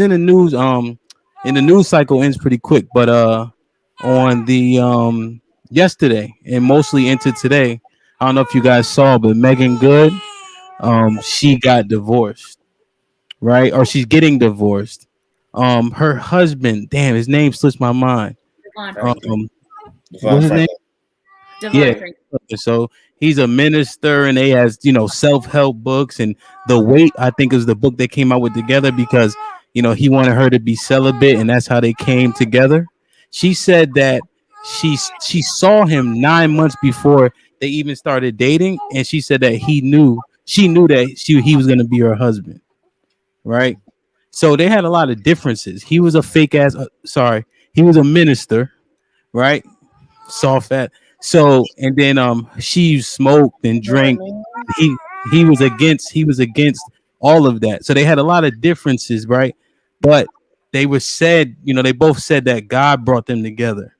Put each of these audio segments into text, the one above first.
in the news. And the news cycle ends pretty quick, but on the yesterday and mostly into today, I don't know if you guys saw, but Megan Good, she got divorced, right? Or she's getting divorced. Her husband, damn, his name slips my mind. Devon Franklin. Um, Devon what's his name? Franklin. Yeah. Devon Franklin. So he's a minister, and they has self help books, and the weight I think is the book they came out with together because he wanted her to be celibate, and that's how they came together. She said that she saw him 9 months before they even started dating, and she said that she knew that he was gonna be her husband, right? So they had a lot of differences. He was a fake ass. He was a minister, right? Soft fat. So and then she smoked and drank. He he was against all of that. So they had a lot of differences, right? But they both said that God brought them together,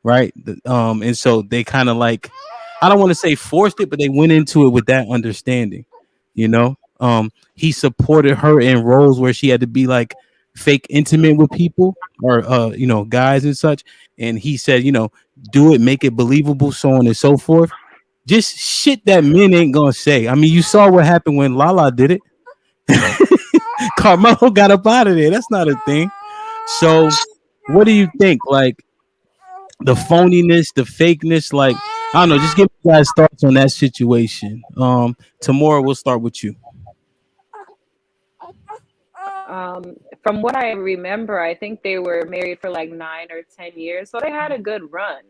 right? And so they kind of like, I don't want to say forced it, but they went into it with that understanding, you know. He supported her in roles where she had to be like fake intimate with people or guys and such, and he said, do it, make it believable, so on and so forth. Just shit that men ain't gonna say. I mean, you saw what happened when Lala did it. Carmelo got up out of there. That's not a thing. So, what do you think? Like, the phoniness, the fakeness, like, I don't know. Just give you guys thoughts on that situation. Tamora, we'll start with you. From what I remember, I think they were married for like 9 or 10 years. So they had a good run,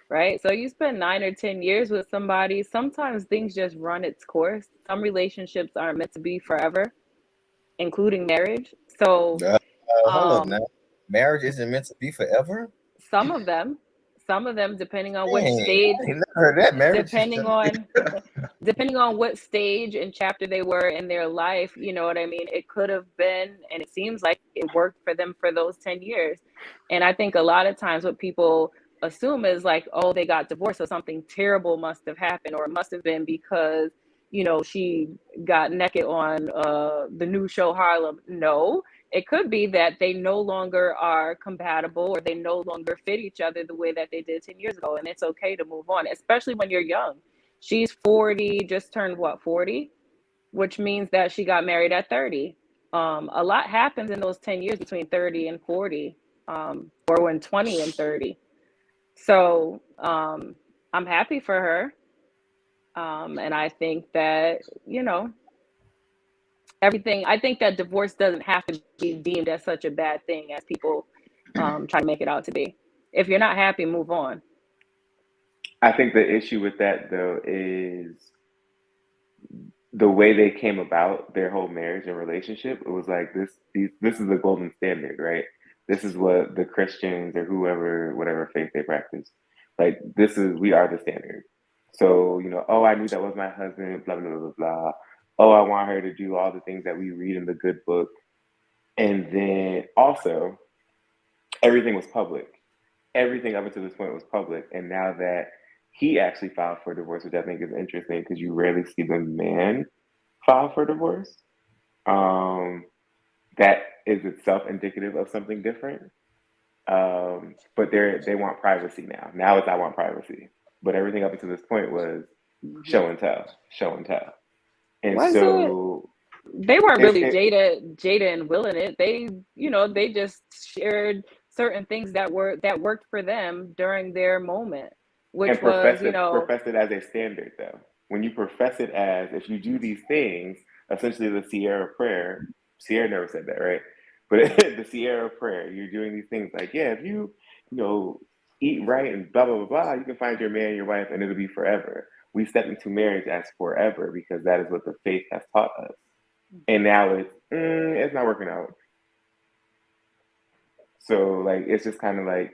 right? So you spend 9 or 10 years with somebody, sometimes things just run its course. Some relationships aren't meant to be forever, including marriage. So Uh, Hold up um, now. Marriage isn't meant to be forever. some of them, some of them, depending on which Dang, stage, I ain't never heard that. Marriage. depending on depending on what stage and chapter they were in their life, you know what I mean? It could have been, and it seems like it worked for them for those 10 years. And I think a lot of times what people assume is like, oh, they got divorced, so something terrible must have happened, or it must have been because, she got naked on the new show Harlem. No, it could be that they no longer are compatible or they no longer fit each other the way that they did 10 years ago. And it's okay to move on, especially when you're young. She's 40, just turned what, 40, which means that she got married at 30. A lot happens in those 10 years between 30 and 40, or when 20 and 30. So I'm happy for her. And I think that, everything, I think that divorce doesn't have to be deemed as such a bad thing as people try to make it out to be. If you're not happy, move on. I think the issue with that though is the way they came about their whole marriage and relationship. It was like this is the golden standard, right? This is what the Christians or whoever, whatever faith they practice, like this is, we are the standard. So oh, I knew that was my husband, blah blah blah blah blah. Oh, I want her to do all the things that we read in the good book, and then also everything was public. Everything up until this point was public, and now that he actually filed for divorce, which I think is interesting because you rarely see the man file for divorce. Um, that is itself indicative of something different. But they want privacy now. Now it's I want privacy. But everything up until this point was show and tell, show and tell. And Was it? so They weren't really it Jada and Will in it. They just shared certain things that worked for them during their moment, and which was, profess it as a standard though. When you profess it as, if you do these things, essentially the Sierra prayer. Sierra never said that, right? But the Sierra prayer, you're doing these things like, yeah, if you know eat right and blah blah blah blah, you can find your man, your wife, and it'll be forever. We step into marriage as forever because that is what the faith has taught us. And now it's not working out. So like it's just kind of like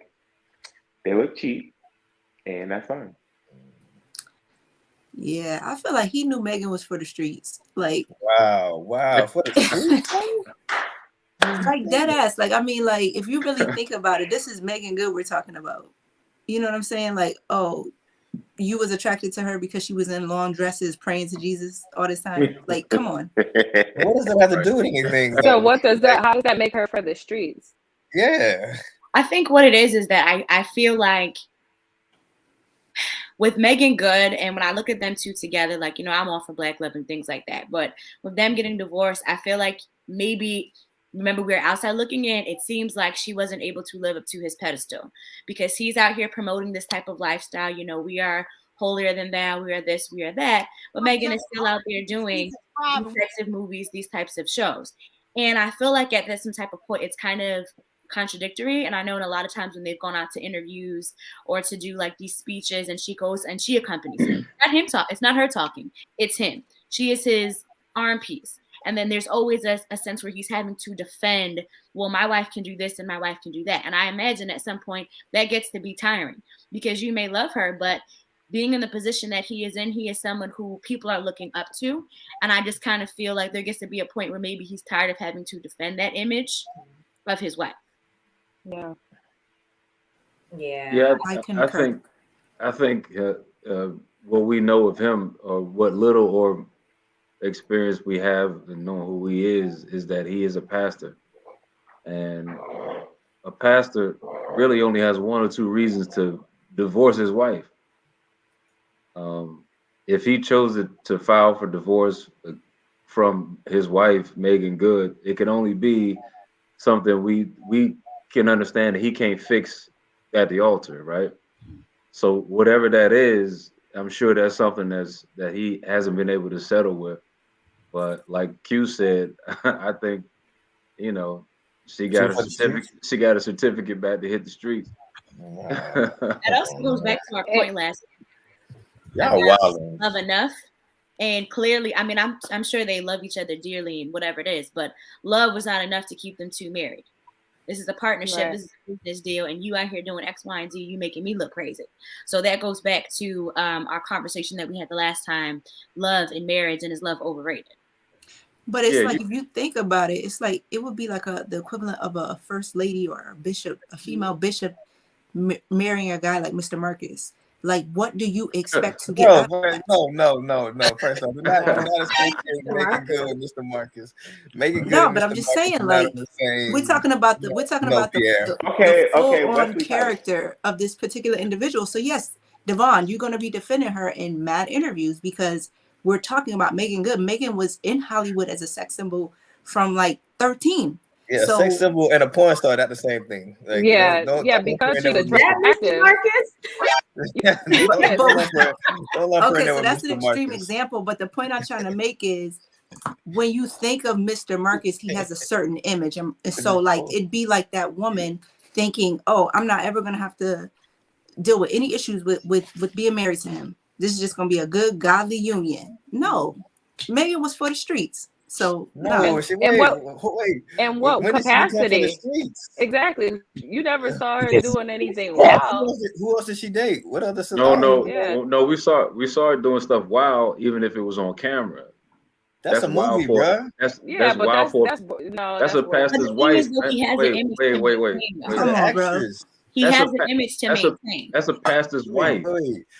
they look cheap, and that's fine. Yeah, I feel like he knew Megan was for the streets. Like, Wow. For the streets? like dead ass. Like, I mean, like, if you really think about it, this is Megan Good we're talking about. You know what I'm saying? Like, oh, you was attracted to her because she was in long dresses praying to Jesus all this time? Like, come on. What does that have to do with anything? So what does that? How does that make her for the streets? Yeah. I think what it is that I feel like with Megan Good, and when I look at them two together, like, you know, I'm all for Black love and things like that. But with them getting divorced, I feel like maybe, remember, we were outside looking in, it seems like she wasn't able to live up to his pedestal because he's out here promoting this type of lifestyle. You know, we are holier than thou, we are this, we are that. But Megan is still out there doing these types of movies, these types of shows. And I feel like at this some type of point, it's kind of contradictory. And I know in a lot of times when they've gone out to interviews or to do like these speeches, and she goes and she accompanies him. Not him talk. It's not her talking. It's him. She is his arm piece. And then there's always a sense where he's having to defend, well, my wife can do this and my wife can do that. And I imagine at some point that gets to be tiring because you may love her, but being in the position that he is someone who people are looking up to. And I just kind of feel like there gets to be a point where maybe he's tired of having to defend that image of his wife. Yeah. Yeah, I think what we know of him, or what little or experience we have in knowing who he is that he is a pastor, and a pastor really only has one or two reasons to divorce his wife. If he chose to file for divorce from his wife Megan Good, it can only be something we can understand that he can't fix at the altar, right? So whatever that is, I'm sure that's something that he hasn't been able to settle with. But like Q said, I think, you know, she got a certificate back to hit the streets. That also goes back to our point last Y'all wild. love enough. And clearly, I mean, I'm sure they love each other dearly and whatever it is, but love was not enough to keep them two married. This is a partnership. Right. This is a business deal, and you out here doing X, Y, and Z. You making me look crazy. So that goes back to our conversation that we had the last time: love in marriage, and is love overrated? But it's like, if you think about it, it's like it would be like the equivalent of a first lady or a bishop, a female bishop, marrying a guy like Mr. Marcus. Like, what do you expect to get? No. First off, not associate Megan Good with Mr. Marcus. Megan Good. No, but I'm just saying, like, we're talking about the full-on character of this particular individual. So yes, Devon, you're going to be defending her in mad interviews because we're talking about Megan Good. Megan was in Hollywood as a sex symbol from like 13. Yeah, so, a sex symbol and a porn star, that's the same thing. Like, because she's attractive. Okay, so that's an extreme example, but the point I'm trying to make is when you think of Mr. Marcus, he has a certain image, and so like it'd be like that woman thinking, "Oh, I'm not ever gonna have to deal with any issues with being married to him. This is just gonna be a good, godly union." No, Megan was for the streets. So in what capacity? Exactly. You never saw her doing anything wild. Who else did she date? What other? No. We saw her doing stuff wild, even if it was on camera. That's a movie, bro. That's wild for. That's a pastor's wife. Wait. Come on, bro. He has an image to maintain. That's a pastor's wife.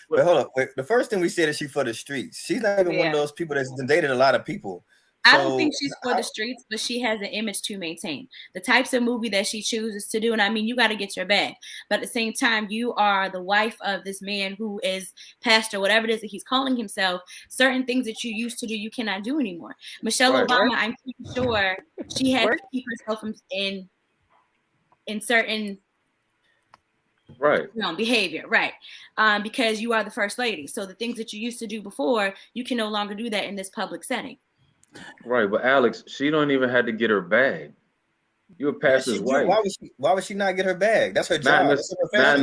But hold on. The first thing we said is she for the streets. She's not even one of those people that's dated a lot of people. I don't think she's for the streets, but she has an image to maintain. The types of movie that she chooses to do, and I mean, you got to get your bag. But at the same time, you are the wife of this man who is pastor, whatever it is that he's calling himself. Certain things that you used to do, you cannot do anymore. Michelle Obama, I'm pretty sure she had to keep herself in certain behavior, because you are the first lady. So the things that you used to do before, you can no longer do that in this public setting. Right, but Alex, she don't even have to get her bag. You're a pastor's wife. Why would she not get her bag? That's her job. Not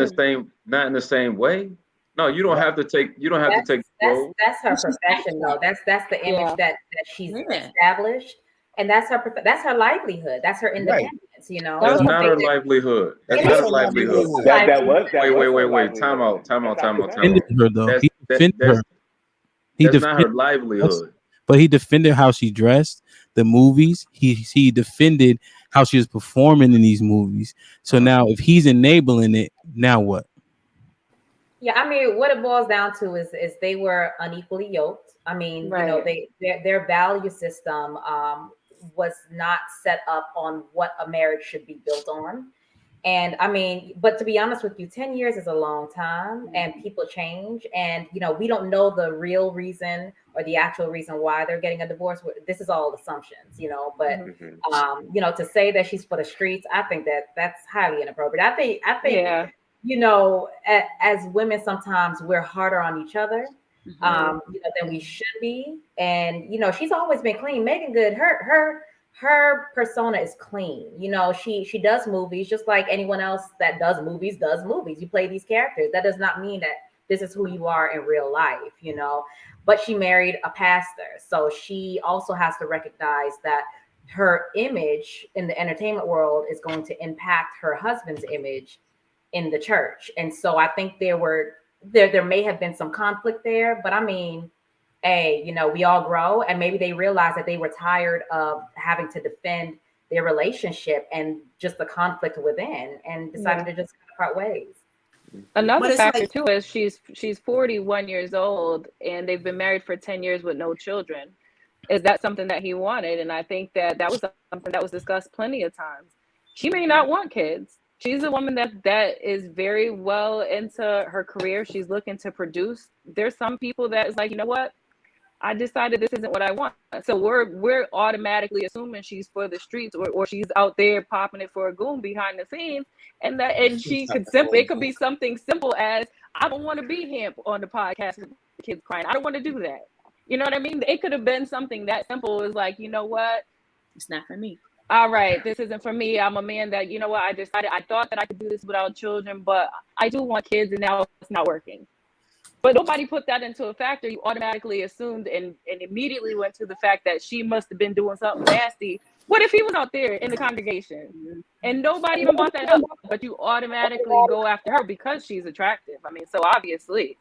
in the same way. No, you don't have to take. You don't have to take. That's her profession, though. That's the image that she's established, and that's her livelihood. That's her independence. Right. You know, that's not her livelihood. That's not her livelihood. Wait. Time out. He defended her. That's not her livelihood. But he defended how she dressed, the movies. He defended how she was performing in these movies. So now if he's enabling it, now what? Yeah, I mean, what it boils down to is they were unequally yoked. I mean, you know, their value system was not set up on what a marriage should be built on. And I mean, but to be honest with you, 10 years is a long time and people change. And, you know, we don't know the real reason or the actual reason why they're getting a divorce. This is all assumptions, you know, but, you know, to say that she's for the streets, I think that that's highly inappropriate. I think, you know, as women, sometimes we're harder on each other, you know, than we should be. And, you know, she's always been clean. Megan Good, her persona is clean. You know, she does movies just like anyone else that does movies does movies. You play these characters. That does not mean that this is who you are in real life, you know. But she married a pastor. So she also has to recognize that her image in the entertainment world is going to impact her husband's image in the church. And so I think there may have been some conflict there, but I mean, hey, you know, we all grow, and maybe they realized that they were tired of having to defend their relationship and just the conflict within, and decided to just part ways. Another factor too is she's 41 years old and they've been married for 10 years with no children. Is that something that he wanted? And I think that was something that was discussed plenty of times. She may not want kids. She's a woman that is very well into her career. She's looking to produce. There's some people that is like, you know what? I decided this isn't what I want. So we're automatically assuming she's for the streets, or she's out there popping it for a goon behind the scenes. And she could it could be something simple as, I don't want to be here on the podcast with the kids crying. I don't want to do that. You know what I mean? It could have been something that simple. It was like, you know what? It's not for me. All right, this isn't for me. I'm a man that, you know what, I thought that I could do this without children, but I do want kids, and now it's not working. But nobody put that into a factor. You automatically assumed and immediately went to the fact that she must have been doing something nasty. What if he was out there in the congregation and nobody even brought that up, but you automatically go after her because she's attractive? I mean, so obviously